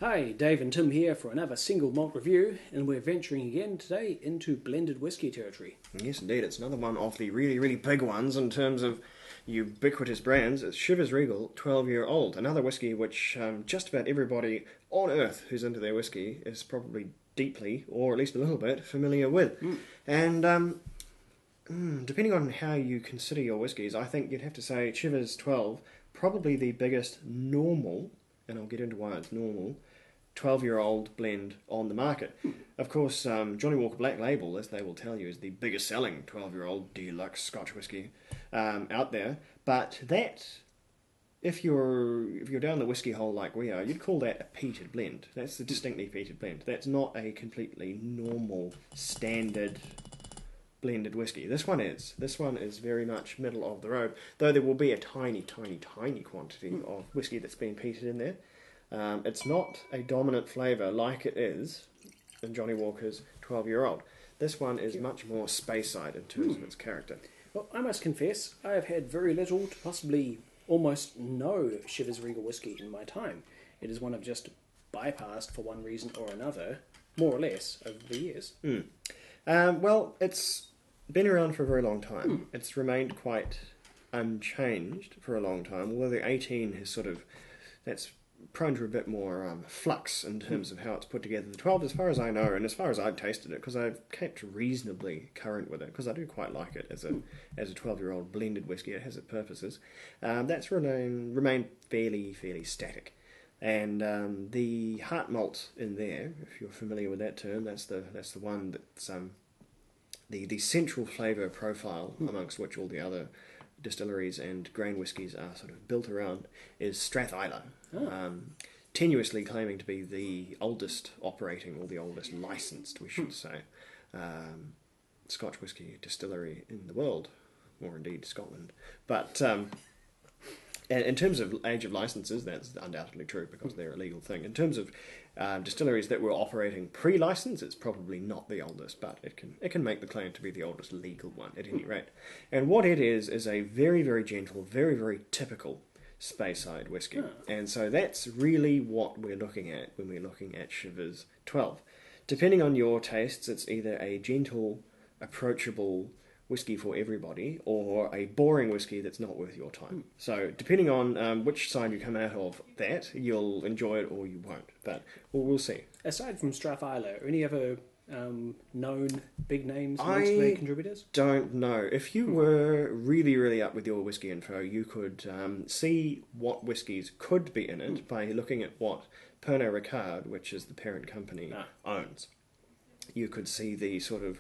Hi, Dave and Tim here for another single malt review, and we're venturing again today into blended whisky territory. Yes, indeed. It's another one of the really, really big ones in terms of ubiquitous brands. It's Chivas Regal 12-year-old, another whisky which just about everybody on earth who's into their whisky is probably deeply, or at least a little bit, familiar with. And depending on how you consider your whiskies, I think you'd have to say Chivas 12, probably the biggest normal, and I'll get into why it's normal, 12-year-old blend on the market. Of course, Johnny Walker Black Label, as they will tell you, is the biggest selling 12-year-old deluxe Scotch whisky out there. But that, if you're down the whisky hole like we are, you'd call that a peated blend. That's a distinctly peated blend. That's not a completely normal, standard blended whisky. This one is. This one is very much middle of the road, though there will be a tiny, tiny, tiny quantity of whisky that's been peated in there. It's not a dominant flavour like it is in Johnny Walker's 12-year-old. This one is much more Speyside in terms of its character. Well, I must confess, I have had very little to possibly almost no Chivas Regal whisky in my time. It is one I've just bypassed for one reason or another, more or less, over the years. Well, it's been around for a very long time. It's remained quite unchanged for a long time, although the 18 has that's prone to a bit more flux in terms of how it's put together. The 12, as far as I know, and as far as I've tasted it, because I've kept reasonably current with it, because I do quite like it as a 12-year-old blended whisky. It has its purposes. That's remained fairly static. And the heart malt in there, if you're familiar with that term, that's the one that's the central flavour profile amongst which all the other distilleries and grain whiskies are sort of built around, is Strathisla, tenuously claiming to be the oldest operating, or the oldest licensed, we should say, Scotch whisky distillery in the world, or indeed Scotland. But in terms of age of licenses, that's undoubtedly true because they're a legal thing. In terms of distilleries that were operating pre-license, it's probably not the oldest, but it can make the claim to be the oldest legal one at any rate. And what it is a very, very gentle, very, very typical Speyside whisky. And so that's really what we're looking at when we're looking at Chivas 12. Depending on your tastes, it's either a gentle, approachable whisky for everybody, or a boring whisky that's not worth your time. So depending on which side you come out of that, you'll enjoy it or you won't. But we'll see. Aside from Strathisla, any other known big names amongst the contributors? Don't know. If you were really, really up with your whisky info, you could see what whiskies could be in it by looking at what Pernod Ricard, which is the parent company, owns. You could see the sort of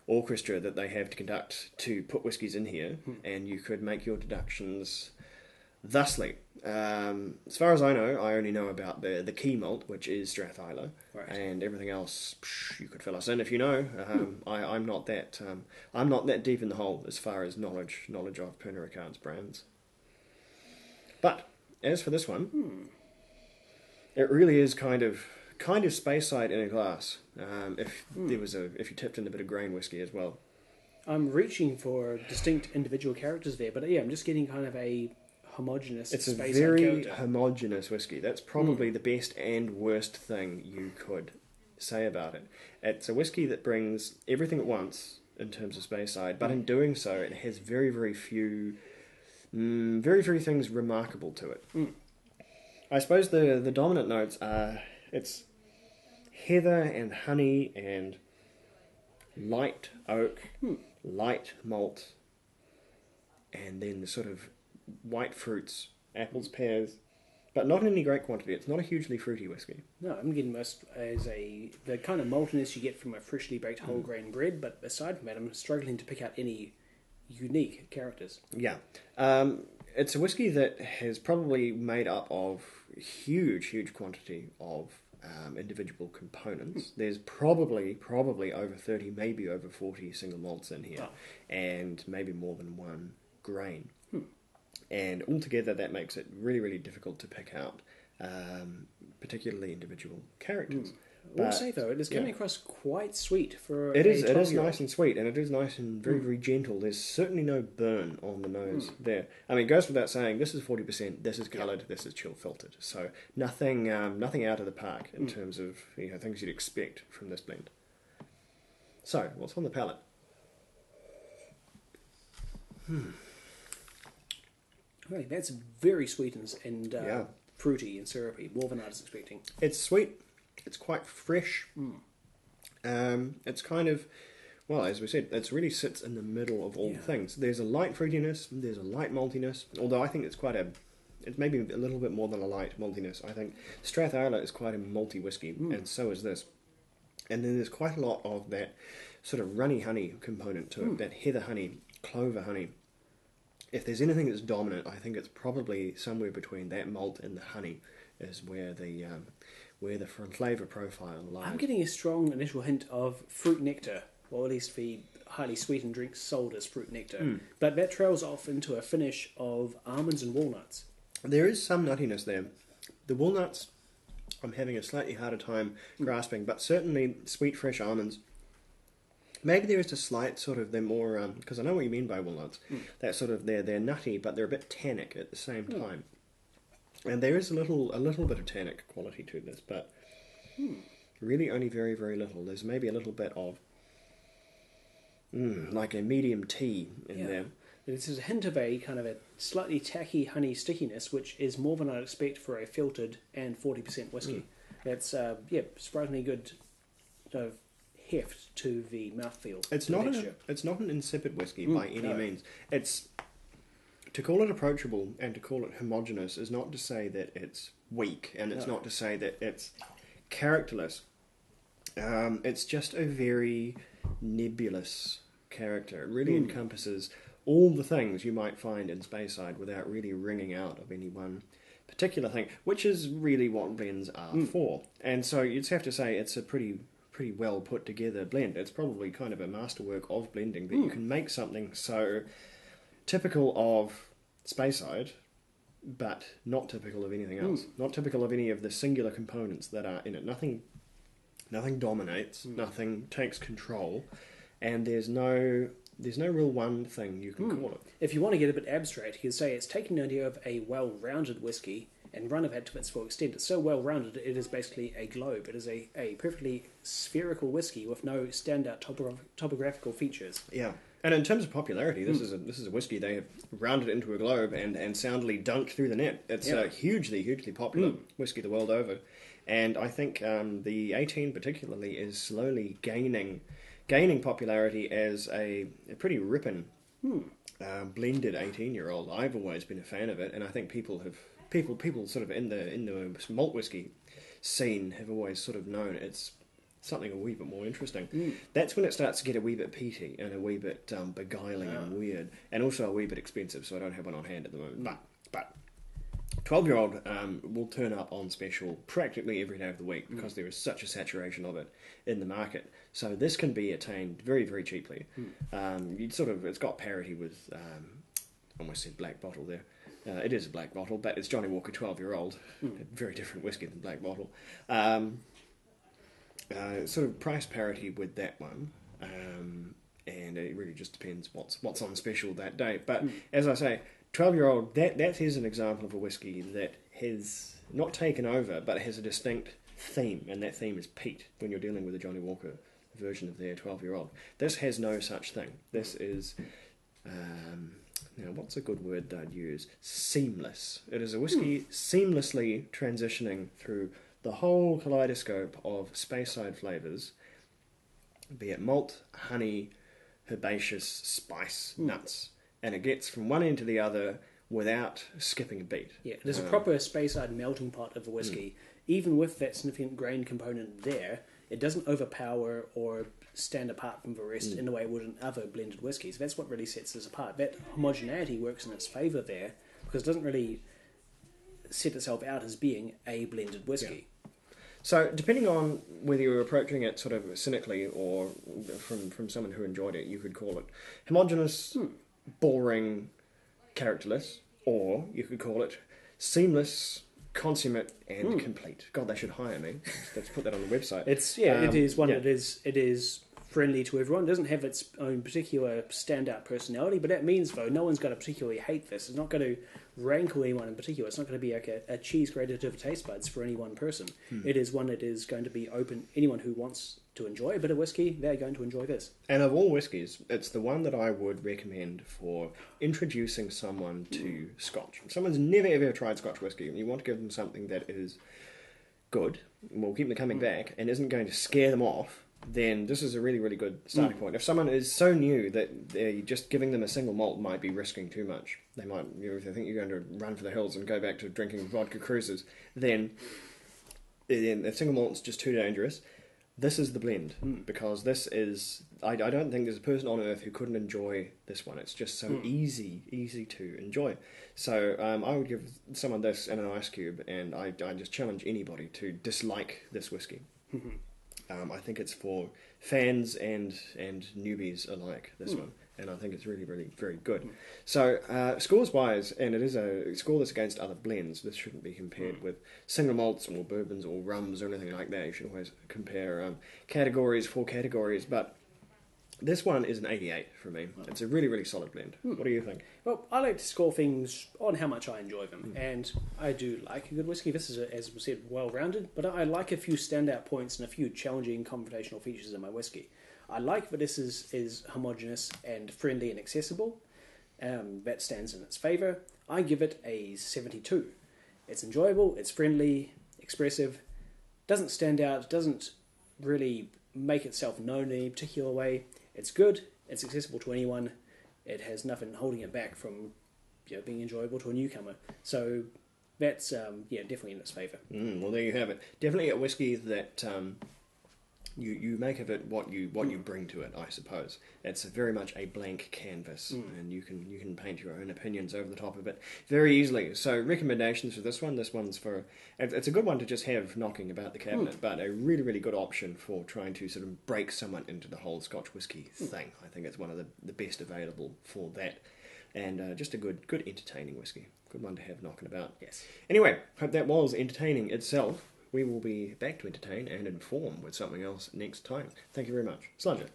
orchestra that they have to conduct to put whiskies in here, and you could make your deductions thusly. As far as I know, I only know about the key malt, which is Strathisla, and everything else you could fill us in if you know. I'm not that deep in the hole as far as knowledge of Pernod Ricard's brands. But as for this one, it really is kind of Speyside in a glass. If you tipped in a bit of grain whiskey as well. I'm reaching for distinct individual characters there, but yeah, I'm just getting kind of a homogenous. It's a Speyside very character. homogenous whiskey. That's probably the best and worst thing you could say about it. It's a whiskey that brings everything at once in terms of Speyside, but in doing so, it has very, very few things remarkable to it. I suppose the dominant notes are it's heather and honey and light oak, light malt, and then the sort of white fruits, apples, pears, but not in any great quantity. It's not a hugely fruity whiskey. No, I'm getting most as the kind of maltiness you get from a freshly baked whole grain bread, but aside from that, I'm struggling to pick out any unique characters. Yeah. It's a whiskey that has probably made up of huge quantity of individual components. There's probably over 30, maybe over 40 single malts in here, and maybe more than one grain. And altogether that makes it really, really difficult to pick out particularly individual characters. I will say though, it is coming across quite sweet for it is. a It is 12-year-old. nice and sweet, and it is nice and very, very gentle. There's certainly no burn on the nose there. I mean, it goes without saying, this is 40%. This is coloured. This is chill filtered. So nothing out of the park in terms of things you'd expect from this blend. So what's on the palate? Right, that's very sweet and fruity and syrupy, more than I was expecting. It's sweet. It's quite fresh. It's kind of, well, as we said, it really sits in the middle of all things. There's a light fruitiness, there's a light maltiness, although I think it's maybe a little bit more than a light maltiness. I think Strathala is quite a malty whiskey, and so is this. And then there's quite a lot of that sort of runny honey component to it, that heather honey, clover honey. If there's anything that's dominant, I think it's probably somewhere between that malt and the honey is where the flavour profile lies. I'm getting a strong initial hint of fruit nectar, or at least the highly sweetened drinks sold as fruit nectar. But that trails off into a finish of almonds and walnuts. There is some nuttiness there. The walnuts, I'm having a slightly harder time grasping, but certainly sweet fresh almonds. Maybe there is a slight sort of, they're more, because I know what you mean by walnuts, that sort of, they're nutty, but they're a bit tannic at the same time. And there is a little bit of tannic quality to this, but really only very, very little. There's maybe a little bit of, like a medium tea in there. This is a hint of a kind of a slightly tacky honey stickiness, which is more than I'd expect for a filtered and 40% whiskey. That's, surprisingly good sort of heft to the mouthfeel. It's not an insipid whiskey by any means. It's, to call it approachable and to call it homogeneous is not to say that it's weak, and it's not to say that it's characterless. It's just a very nebulous character. It really encompasses all the things you might find in Speyside without really ringing out of any one particular thing, which is really what blends are for. And so you'd have to say it's a pretty well put together blend. It's probably kind of a masterwork of blending that you can make something so typical of Speyside, but not typical of anything else. Not typical of any of the singular components that are in it. Nothing dominates, nothing takes control, and there's no real one thing you can call it. If you want to get a bit abstract, you could say it's taking the idea of a well-rounded whiskey and run of it to its full extent. It's so well-rounded, it is basically a globe. It is a perfectly spherical whiskey with no standout topographical features. Yeah. And in terms of popularity, this is a whiskey they have rounded into a globe and soundly dunked through the net. It's a hugely popular whiskey the world over. And I think the 18 particularly is slowly gaining popularity as a pretty ripping blended 18-year-old. I've always been a fan of it, and I think people sort of in the malt whiskey scene have always sort of known it's something a wee bit more interesting. That's when it starts to get a wee bit peaty and a wee bit beguiling and weird, and also a wee bit expensive, so I don't have one on hand at the moment. But 12-year-old will turn up on special practically every day of the week because there is such a saturation of it in the market. So this can be attained very, very cheaply. It's got parity with, almost said black bottle there. It is a black bottle, but it's Johnny Walker 12-year-old. A very different whiskey than black bottle. Sort of price parity with that one. And it really just depends what's on special that day. But as I say, 12-year-old, that is an example of a whiskey that has not taken over, but has a distinct theme, and that theme is peat when you're dealing with a Johnny Walker version of their 12-year-old. This has no such thing. This is, now what's a good word that I'd use? Seamless. It is a whiskey seamlessly transitioning through the whole kaleidoscope of Speyside flavours, be it malt, honey, herbaceous, spice, nuts. And it gets from one end to the other without skipping a beat. Yeah, there's a proper Speyside melting pot of a whiskey. Even with that significant grain component there, it doesn't overpower or stand apart from the rest in the way it would in other blended whiskies. That's what really sets this apart. That homogeneity works in its favour there because it doesn't really set itself out as being a blended whiskey. Yeah. So, depending on whether you're approaching it sort of cynically or from someone who enjoyed it, you could call it homogeneous, boring, characterless, or you could call it seamless, consummate and complete. God, they should hire me. Let's put that on the website. It is one. Yeah. It is friendly to everyone. It doesn't have its own particular standout personality, but that means, though, no one's going to particularly hate this. It's not going to rankle anyone in particular. It's not going to be like a cheese grater to the taste buds for any one person. It is one that is going to be open. Anyone who wants to enjoy a bit of whiskey, they're going to enjoy this. And of all whiskies, it's the one that I would recommend for introducing someone to Scotch. If someone's never ever tried Scotch whiskey and you want to give them something that is good, will keep them coming back, and isn't going to scare them off, then this is a really, really good starting point. If someone is so new that they're just giving them a single malt might be risking too much, they might, if they think you're going to run for the hills and go back to drinking vodka cruises, then if single malt's just too dangerous. This is the blend, because this is... I don't think there's a person on earth who couldn't enjoy this one. It's just so easy to enjoy. So I would give someone this and an ice cube, and I just challenge anybody to dislike this whiskey. I think it's for fans and newbies alike, this one. And I think it's really, really very good. So, scores-wise, and it is a score that's against other blends. This shouldn't be compared with single malts or bourbons or rums or anything like that. You should always compare categories for categories. But this one is an 88 for me. It's a really, really solid blend. What do you think? Well, I like to score things on how much I enjoy them. And I do like a good whiskey. This is, as we said, well-rounded. But I like a few standout points and a few challenging confrontational features in my whiskey. I like that this is homogeneous and friendly and accessible. That stands in its favour. I give it a 72. It's enjoyable, it's friendly, expressive, doesn't stand out, doesn't really make itself known in any particular way. It's good, it's accessible to anyone, it has nothing holding it back from being enjoyable to a newcomer. So that's definitely in its favour. Well, there you have it. Definitely a whiskey that... You make of it what you bring to it, I suppose. It's very much a blank canvas, and you can paint your own opinions over the top of it very easily. So recommendations for this one. This one's for... It's a good one to just have knocking about the cabinet, but a really, really good option for trying to sort of break someone into the whole Scotch whisky thing. I think it's one of the best available for that. And just a good entertaining whisky. Good one to have knocking about. Yes. Anyway, hope that was entertaining itself. We will be back to entertain and inform with something else next time. Thank you very much. Sludger.